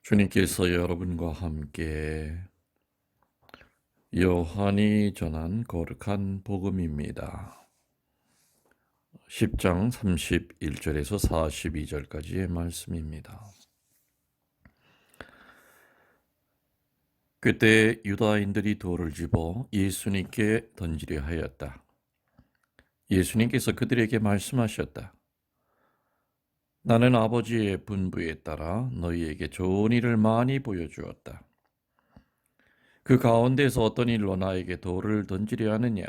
주님께서 여러분과 함께 요한이 전한 거룩한 복음입니다. 10장 31절에서 42절까지의 말씀입니다. 그때 유다인들이 돌을 집어 예수님께 던지려 하였다. 예수님께서 그들에게 말씀하셨다. 나는 아버지의 분부에 따라 너희에게 좋은 일을 많이 보여주었다. 그 가운데서 어떤 일로 나에게 돌을 던지려 하느냐?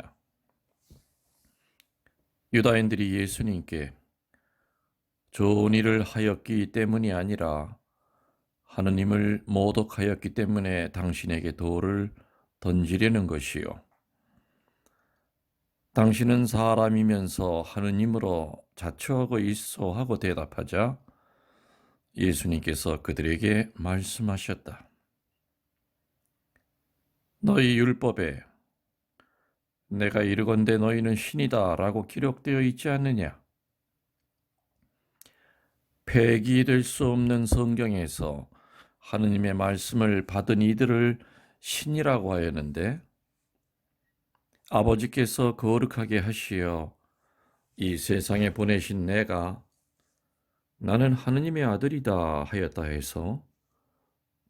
유다인들이 예수님께 좋은 일을 하였기 때문이 아니라 하느님을 모독하였기 때문에 당신에게 돌을 던지려는 것이요. 당신은 사람이면서 하느님으로 자처하고 있어 하고 대답하자 예수님께서 그들에게 말씀하셨다. 너희 율법에 내가 이르건대 너희는 신이다 라고 기록되어 있지 않느냐? 폐기될 수 없는 성경에서 하느님의 말씀을 받은 이들을 신이라고 하였는데 아버지께서 거룩하게 하시어 이 세상에 보내신 내가 나는 하느님의 아들이다 하였다 해서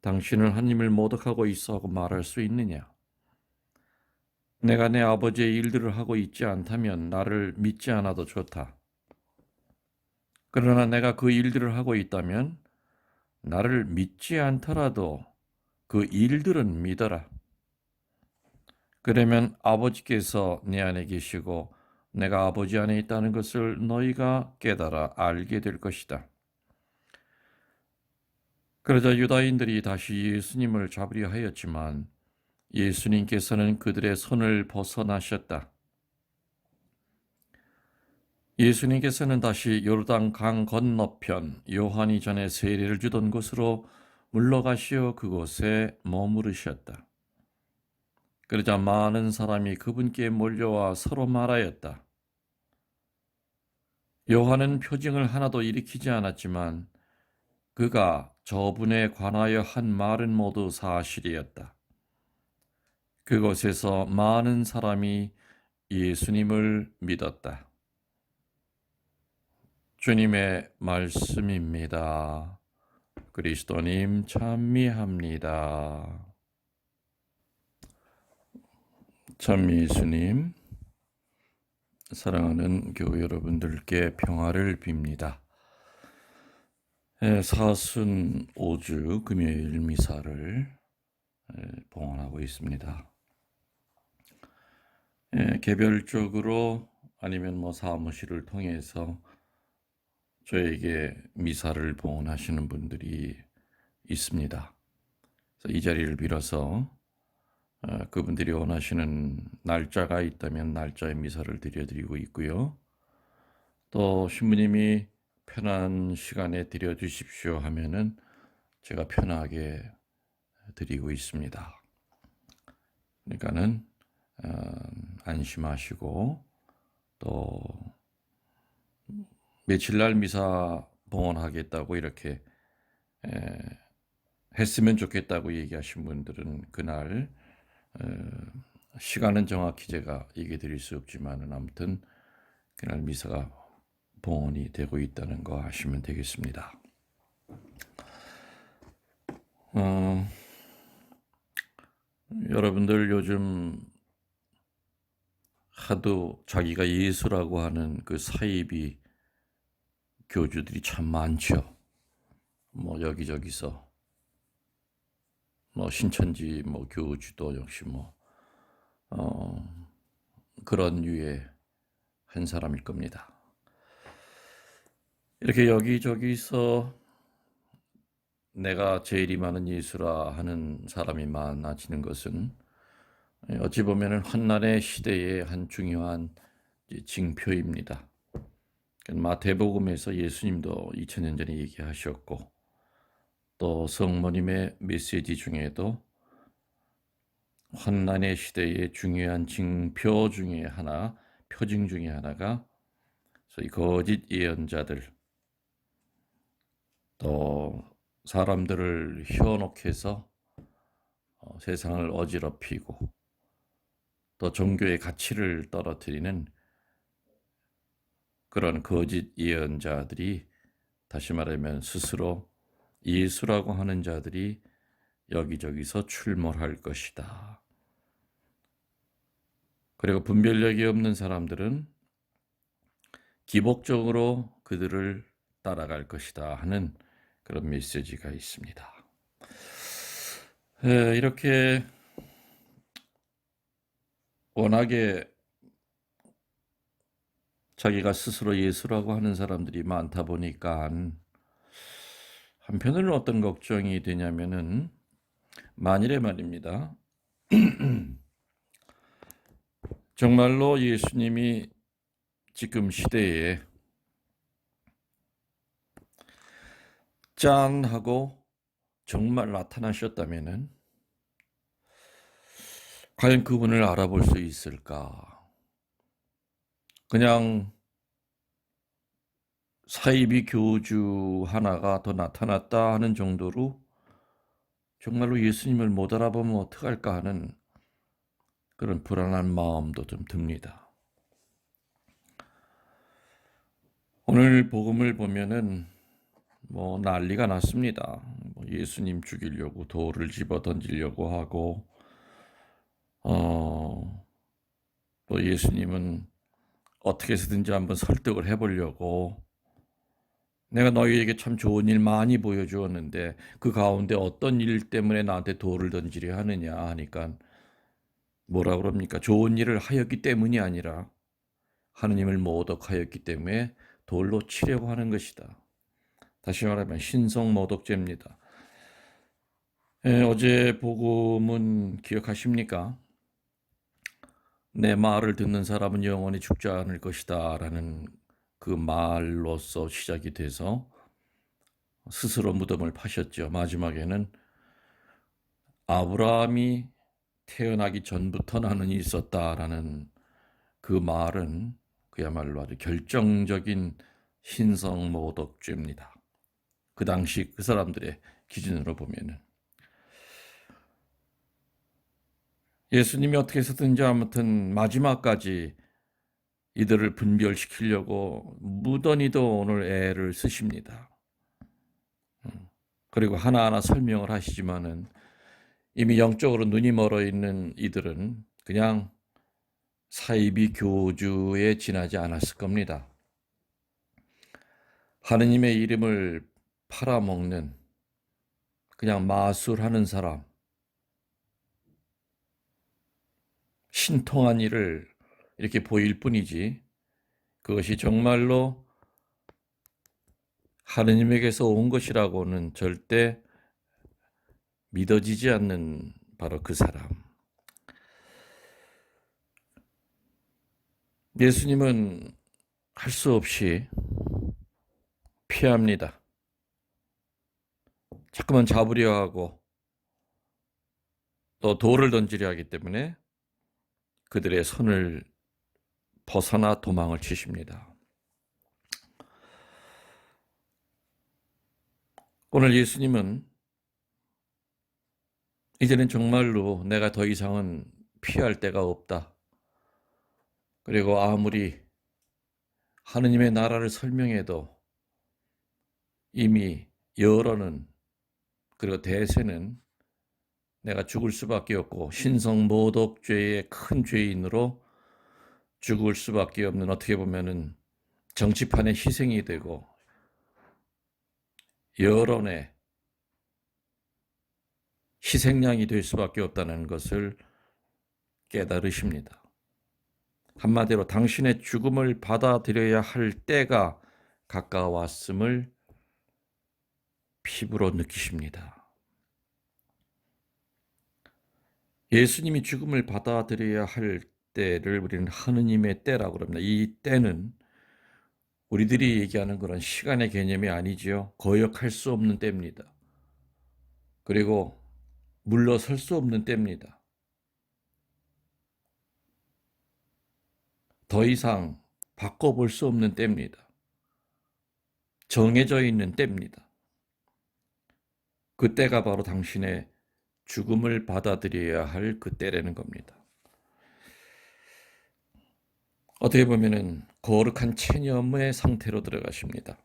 당신은 하느님을 모독하고 있어 하고 말할 수 있느냐? 내가 내 아버지의 일들을 하고 있지 않다면 나를 믿지 않아도 좋다. 그러나 내가 그 일들을 하고 있다면 나를 믿지 않더라도 그 일들은 믿어라. 그러면 아버지께서 내 안에 계시고 내가 아버지 안에 있다는 것을 너희가 깨달아 알게 될 것이다. 그러자 유다인들이 다시 예수님을 잡으려 하였지만 예수님께서는 그들의 손을 벗어나셨다. 예수님께서는 다시 요르단 강 건너편 요한이 전에 세례를 주던 곳으로 물러가시어 그곳에 머무르셨다. 그러자 많은 사람이 그분께 몰려와 서로 말하였다. 요한은 표징을 하나도 일으키지 않았지만 그가 저분에 관하여 한 말은 모두 사실이었다. 그곳에서 많은 사람이 예수님을 믿었다. 주님의 말씀입니다. 그리스도님 찬미합니다. 찬미 예수님, 사랑하는 교회 여러분들께 평화를 빕니다. 45주 금요일 미사를 봉헌하고 있습니다. 개별적으로 아니면 사무실을 통해서 저에게 미사를 봉헌하시는 분들이 있습니다. 그래서 이 자리를 빌어서 그분들이 원하시는 날짜가 있다면 날짜에 미사를 드려드리고 있고요. 또 신부님이 편한 시간에 드려주십시오 하면은 제가 편하게 드리고 있습니다. 그러니까는 안심하시고 또 며칠 날 미사 봉헌하겠다고 이렇게 했으면 좋겠다고 얘기하신 분들은 그날 시간은 정확히 제가 얘기해 드릴 수 없지만은 아무튼 그날 미사가 봉헌이 되고 있다는 거 아시면 되겠습니다. 여러분들 요즘 하도 자기가 예수라고 하는 그 사이비 교주들이 참 많죠. 여기저기서 신천지 교주도 역시 그런 류의 한 사람일 겁니다. 이렇게 여기저기서 내가 제일이 많은 예수라 하는 사람이 많아지는 것은 어찌 보면 환난의 시대의 한 중요한 징표입니다. 마태복음에서 예수님도 2000년 전에 얘기하셨고 또 성모님의 메시지 중에도 환난의 시대의 중요한 징표 중에 하나, 표징 중에 하나가 소위 거짓 예언자들 또 사람들을 현혹해서 세상을 어지럽히고 또 종교의 가치를 떨어뜨리는 그런 거짓 예언자들이, 다시 말하면 스스로 예수라고 하는 자들이 여기저기서 출몰할 것이다. 그리고 분별력이 없는 사람들은 기복적으로 그들을 따라갈 것이다 하는 그런 메시지가 있습니다. 이렇게 워낙에 자기가 스스로 예수라고 하는 사람들이 많다 보니까 한편으로는 어떤 걱정이 되냐면은, 만일에 말입니다, 정말로 예수님이 지금 시대에 짠 하고 정말 나타나셨다면은 과연 그분을 알아볼 수 있을까? 그냥 사이비 교주 하나가 더 나타났다 하는 정도로 정말로 예수님을 못 알아보면 어떡할까 하는 그런 불안한 마음도 좀 듭니다. 오늘 복음을 보면은 난리가 났습니다. 예수님 죽이려고 돌을 집어 던지려고 하고, 또 예수님은 어떻게 해서든지 한번 설득을 해보려고, 내가 너희에게 참 좋은 일 많이 보여주었는데 그 가운데 어떤 일 때문에 나한테 돌을 던지려 하느냐 하니까 뭐라 그럽니까? 좋은 일을 하였기 때문이 아니라 하느님을 모독하였기 때문에 돌로 치려고 하는 것이다. 다시 말하면 신성모독죄입니다. 어제 복음은 기억하십니까? 내 말을 듣는 사람은 영원히 죽지 않을 것이다 라는 그 말로서 시작이 돼서 스스로 무덤을 파셨죠. 마지막에는 아브라함이 태어나기 전부터 나는 있었다라는 그 말은 그야말로 아주 결정적인 신성모독죄입니다. 그 당시 그 사람들의 기준으로 보면은. 예수님이 어떻게 해서든지 아무튼 마지막까지 이들을 분별시키려고 무던히도 오늘 애를 쓰십니다. 그리고 하나하나 설명을 하시지만은 이미 영적으로 눈이 멀어 있는 이들은 그냥 사이비 교주에 지나지 않았을 겁니다. 하느님의 이름을 팔아먹는 그냥 마술하는 사람, 신통한 일을 이렇게 보일 뿐이지 그것이 정말로 하느님에게서 온 것이라고는 절대 믿어지지 않는 바로 그 사람. 예수님은 할 수 없이 피합니다. 자꾸만 잡으려 하고 또 돌을 던지려 하기 때문에 그들의 손을 벗어나 도망을 치십니다. 오늘 예수님은 이제는 정말로 내가 더 이상은 피할 데가 없다. 그리고 아무리 하느님의 나라를 설명해도 이미 여러는, 그리고 대세는 내가 죽을 수밖에 없고 신성모독죄의 큰 죄인으로 죽을 수밖에 없는, 어떻게 보면은 정치판의 희생이 되고 여론의 희생양이 될 수밖에 없다는 것을 깨달으십니다. 한마디로 당신의 죽음을 받아들여야 할 때가 가까웠음을 피부로 느끼십니다. 예수님이 죽음을 받아들여야 할 때를 우리는 하느님의 때라고 합니다. 이 때는 우리들이 얘기하는 그런 시간의 개념이 아니지요. 거역할 수 없는 때입니다. 그리고 물러설 수 없는 때입니다. 더 이상 바꿔볼 수 없는 때입니다. 정해져 있는 때입니다. 그때가 바로 당신의 죽음을 받아들여야 할 그때라는 겁니다. 어떻게 보면은 거룩한 체념의 상태로 들어가십니다.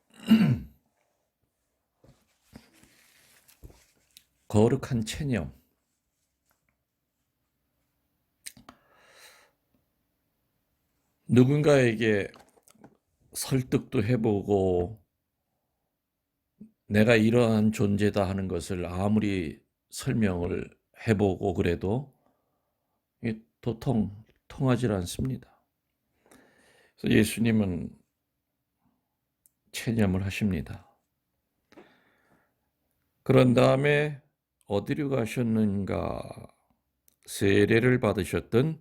거룩한 체념. 누군가에게 설득도 해보고 내가 이러한 존재다 하는 것을 아무리 설명을 해보고 그래도 이게 도통 통하지 않습니다. 그래서 예수님은 체념을 하십니다. 그런 다음에 어디로 가셨는가? 세례를 받으셨던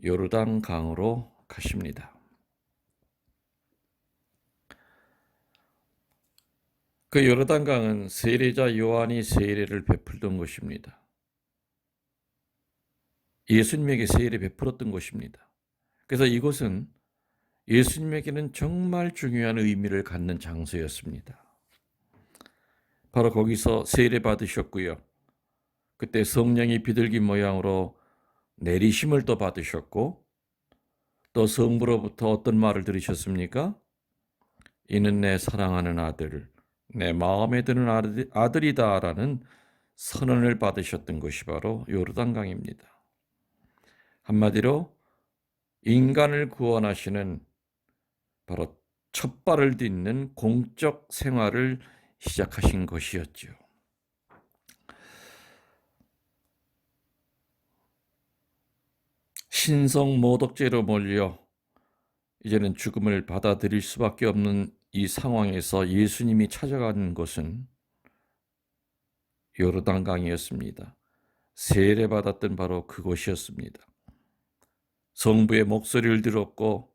요르단 강으로 가십니다. 그 요르단 강은 세례자 요한이 세례를 베풀던 곳입니다. 예수님에게 세례 베풀었던 곳입니다. 그래서 이곳은 예수님에게는 정말 중요한 의미를 갖는 장소였습니다. 바로 거기서 세례 받으셨고요. 그때 성령이 비둘기 모양으로 내리심을 또 받으셨고, 또 성부로부터 어떤 말을 들으셨습니까? 이는 내 사랑하는 아들, 내 마음에 드는 아들이다라는 선언을 받으셨던 것이 바로 요르단강입니다. 한마디로 인간을 구원하시는 바로 첫 발을 딛는 공적 생활을 시작하신 것이었죠. 신성 모독죄로 몰려 이제는 죽음을 받아들일 수밖에 없는 이 상황에서 예수님이 찾아간 곳은 요르단강이었습니다. 세례받았던 바로 그곳이었습니다. 성부의 목소리를 들었고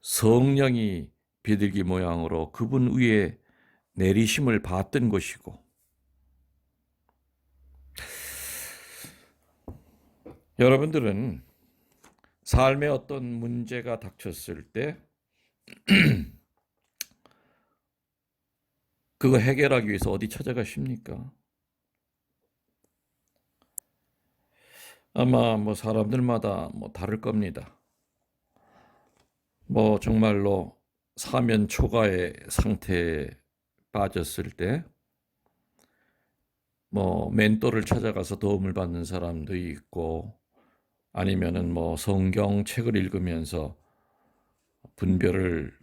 성령이 비둘기 모양으로 그분 위에 내리심을 받던 곳이고, 여러분들은 삶에 어떤 문제가 닥쳤을 때 그거 해결하기 위해서 어디 찾아가십니까? 아마 사람들마다 다를 겁니다. 정말로 사면 초가의 상태에 빠졌을 때 멘토를 찾아가서 도움을 받는 사람도 있고, 아니면은 성경책을 읽으면서 분별을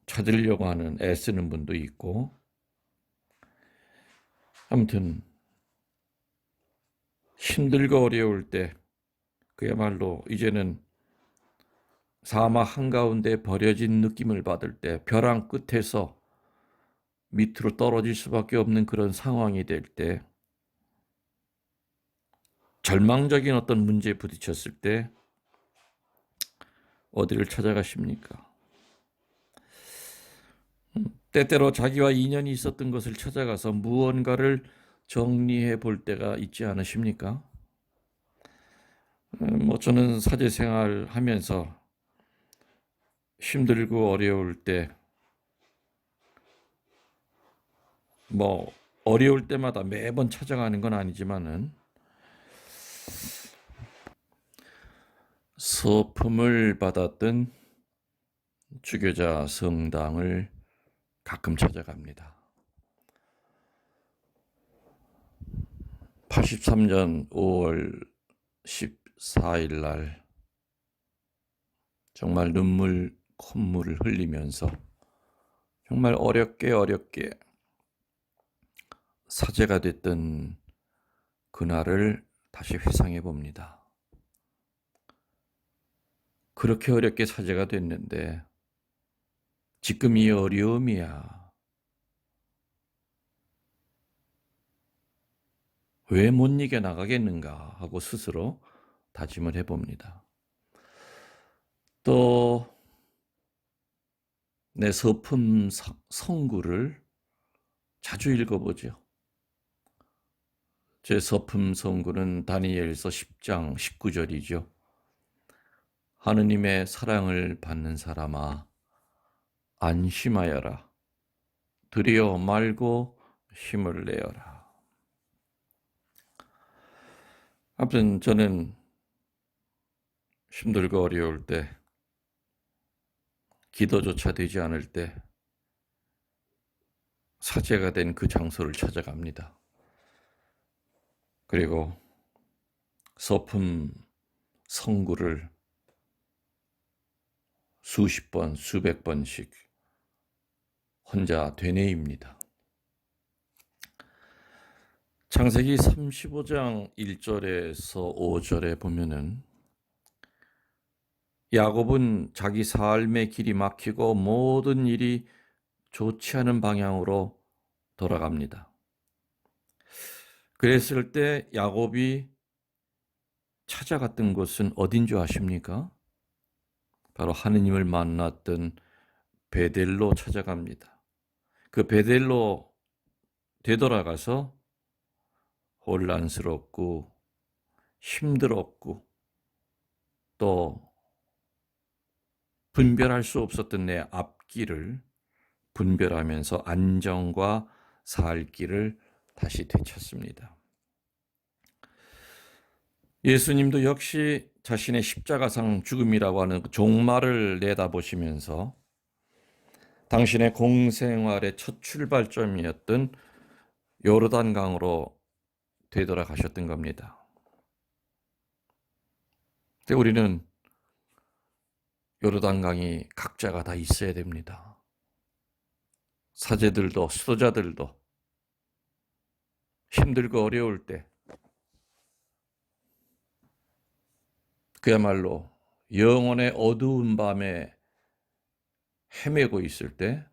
찾으려고 하는 애쓰는 분도 있고, 아무튼 힘들고 어려울 때 그야말로 이제는 사막 한가운데 버려진 느낌을 받을 때, 벼랑 끝에서 밑으로 떨어질 수밖에 없는 그런 상황이 될 때, 절망적인 어떤 문제에 부딪혔을 때 어디를 찾아가십니까? 때때로 자기와 인연이 있었던 것을 찾아가서 무언가를 정리해 볼 때가 있지 않으십니까? 저는 사제생활 하면서 힘들고 어려울 때 어려울 때마다 매번 찾아가는 건 아니지만은 서품을 받았던 주교자 성당을 가끔 찾아갑니다. 83년 5월 14일 날 정말 눈물, 콧물을 흘리면서 정말 어렵게 사제가 됐던 그날을 다시 회상해 봅니다. 그렇게 어렵게 사제가 됐는데 지금 이 어려움이야. 왜 못 이겨나가겠는가 하고 스스로 다짐을 해봅니다. 또 내 서품 성구를 자주 읽어보죠. 제 서품 성구는 다니엘서 10장 19절이죠. 하느님의 사랑을 받는 사람아 안심하여라. 들여 말고 힘을 내어라. 아무튼 저는 힘들고 어려울 때, 기도조차 되지 않을 때 사제가 된 그 장소를 찾아갑니다. 그리고 서품 성구를 수십 번, 수백 번씩 혼자 되뇌입니다. 창세기 35장 1절에서 5절에 보면은 야곱은 자기 삶의 길이 막히고 모든 일이 좋지 않은 방향으로 돌아갑니다. 그랬을 때 야곱이 찾아갔던 곳은 어딘 줄 아십니까? 바로 하느님을 만났던 베델로 찾아갑니다. 그 베델로 되돌아가서 혼란스럽고 힘들었고 또 분별할 수 없었던 내 앞길을 분별하면서 안정과 살 길을 다시 되찾습니다. 예수님도 역시 자신의 십자가상 죽음이라고 하는 종말을 내다보시면서 당신의 공생활의 첫 출발점이었던 요르단강으로 되돌아가셨던 겁니다. 근데 우리는 요르단강이 각자가 다 있어야 됩니다. 사제들도 수도자들도 힘들고 어려울 때 그야말로 영혼의 어두운 밤에 헤매고 있을 때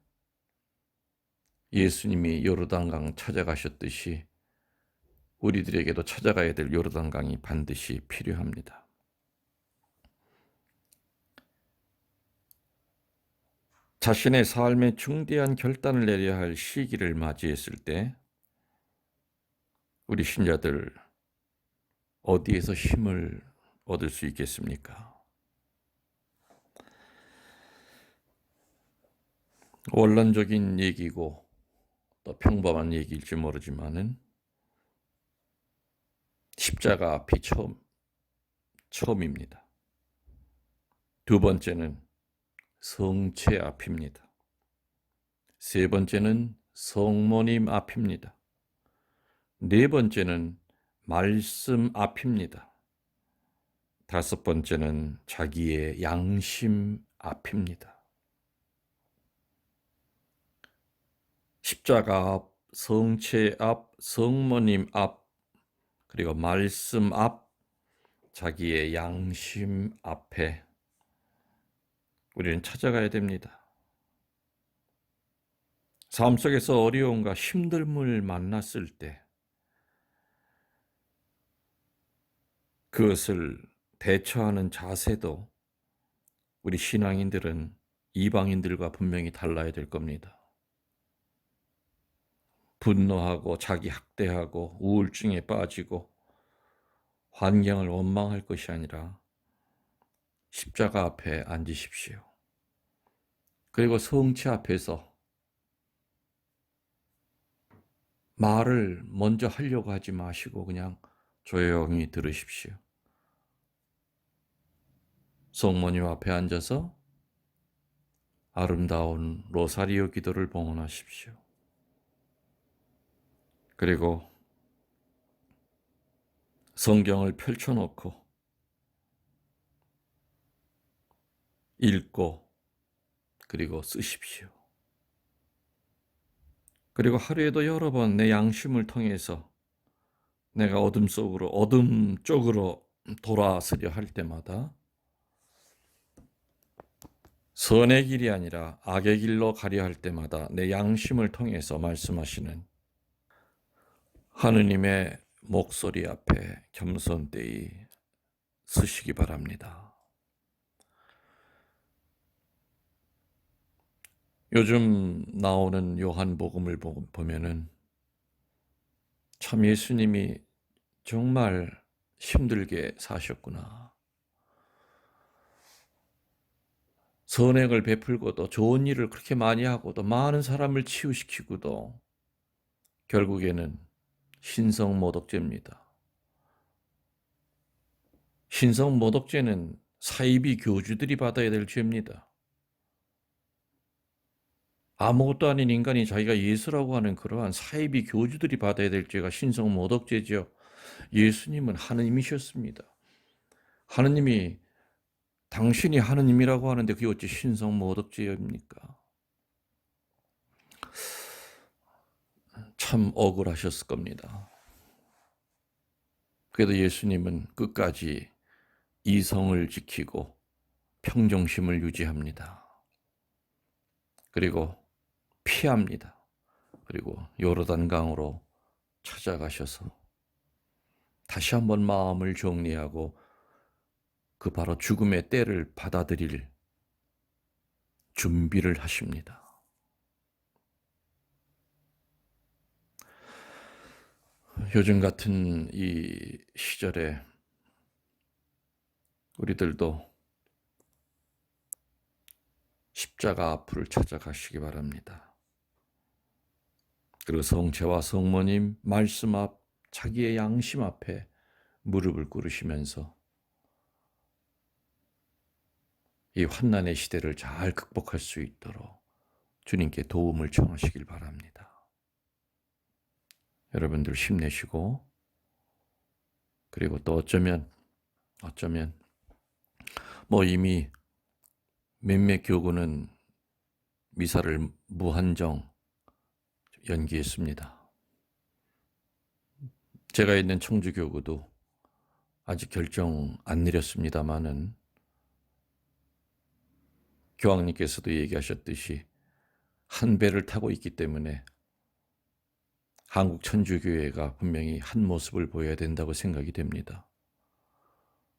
예수님이 요르단강 찾아가셨듯이 우리들에게도 찾아가야 될 요르단강이 반드시 필요합니다. 자신의 삶에 중대한 결단을 내려야 할 시기를 맞이했을 때 우리 신자들 어디에서 힘을 얻을 수 있겠습니까? 원론적인 얘기고 또 평범한 얘기일지 모르지만은 십자가 앞이 처음입니다. 두 번째는 성체 앞입니다. 세 번째는 성모님 앞입니다. 네 번째는 말씀 앞입니다. 다섯 번째는 자기의 양심 앞입니다. 십자가 앞, 성체 앞, 성모님 앞, 그리고 말씀 앞, 자기의 양심 앞에 우리는 찾아가야 됩니다. 삶 속에서 어려움과 힘듦을 만났을 때 그것을 대처하는 자세도 우리 신앙인들은 이방인들과 분명히 달라야 될 겁니다. 분노하고 자기 학대하고 우울증에 빠지고 환경을 원망할 것이 아니라 십자가 앞에 앉으십시오. 그리고 성체 앞에서 말을 먼저 하려고 하지 마시고 그냥 조용히 들으십시오. 성모님 앞에 앉아서 아름다운 로사리오 기도를 봉헌하십시오. 그리고 성경을 펼쳐놓고 읽고 그리고 쓰십시오. 그리고 하루에도 여러 번 내 양심을 통해서 내가 어둠 쪽으로 돌아서려 할 때마다 선의 길이 아니라 악의 길로 가려 할 때마다 내 양심을 통해서 말씀하시는 하느님의 목소리 앞에 겸손되이 서시기 바랍니다. 요즘 나오는 요한복음을 보면은 참 예수님이 정말 힘들게 사셨구나. 선행을 베풀고도 좋은 일을 그렇게 많이 하고도 많은 사람을 치유시키고도 결국에는 신성모독죄입니다. 신성모독죄는 사이비 교주들이 받아야 될 죄입니다. 아무것도 아닌 인간이 자기가 예수라고 하는 그러한 사이비 교주들이 받아야 될 죄가 신성모독죄죠. 예수님은 하느님이셨습니다. 하느님이 당신이 하느님이라고 하는데 그게 어찌 신성모독죄입니까? 참 억울하셨을 겁니다. 그래도 예수님은 끝까지 이성을 지키고 평정심을 유지합니다. 그리고 피합니다. 그리고 요르단강으로 찾아가셔서 다시 한번 마음을 정리하고 그 바로 죽음의 때를 받아들일 준비를 하십니다. 요즘 같은 이 시절에 우리들도 십자가 앞을 찾아가시기 바랍니다. 그리고 성체와 성모님 말씀 앞, 자기의 양심 앞에 무릎을 꿇으시면서 이 환난의 시대를 잘 극복할 수 있도록 주님께 도움을 청하시길 바랍니다. 여러분들 힘내시고, 그리고 또 어쩌면 이미 몇몇 교구는 미사를 무한정 연기했습니다. 제가 있는 청주교구도 아직 결정 안 내렸습니다마는 교황님께서도 얘기하셨듯이 한 배를 타고 있기 때문에 한국 천주교회가 분명히 한 모습을 보여야 된다고 생각이 됩니다.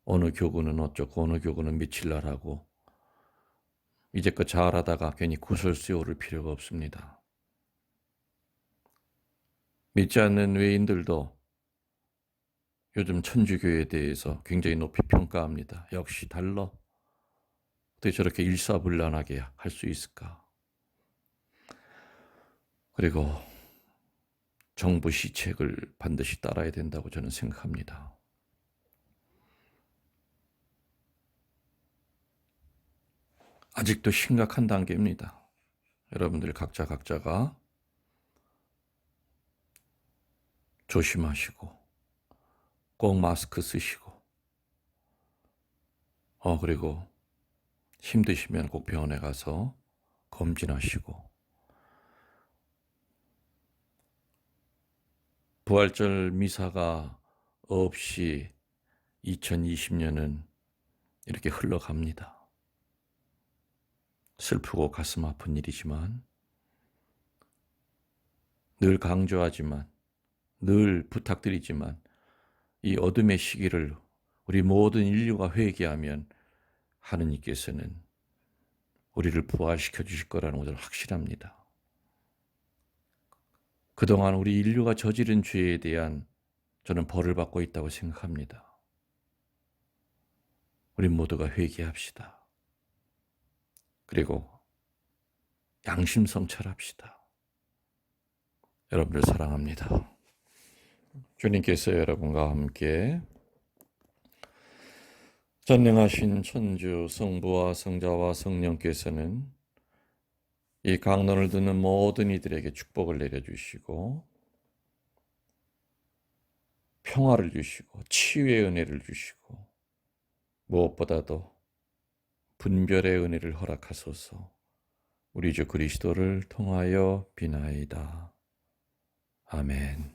어느 교구는 어쩌고 어느 교구는 며칠 날 하고 이제껏 잘하다가 괜히 구설수에 오를 필요가 없습니다. 믿지 않는 외인들도 요즘 천주교에 대해서 굉장히 높이 평가합니다. 역시 달라. 어떻게 저렇게 일사불란하게 할 수 있을까? 그리고 정부 시책을 반드시 따라야 된다고 저는 생각합니다. 아직도 심각한 단계입니다. 여러분들 각자가 조심하시고 꼭 마스크 쓰시고 그리고 힘드시면 꼭 병원에 가서 검진하시고 부활절 미사가 없이 2020년은 이렇게 흘러갑니다. 슬프고 가슴 아픈 일이지만 늘 강조하지만 늘 부탁드리지만 이 어둠의 시기를 우리 모든 인류가 회개하면 하느님께서는 우리를 부활시켜 주실 거라는 것을 확실합니다. 그동안 우리 인류가 저지른 죄에 대한 저는 벌을 받고 있다고 생각합니다. 우리 모두가 회개합시다. 그리고 양심 성찰합시다. 여러분들 사랑합니다. 주님께서 여러분과 함께 전능하신 천주 성부와 성자와 성령께서는 이 강론을 듣는 모든 이들에게 축복을 내려주시고 평화를 주시고 치유의 은혜를 주시고 무엇보다도 분별의 은혜를 허락하소서. 우리 주 그리스도를 통하여 비나이다. 아멘.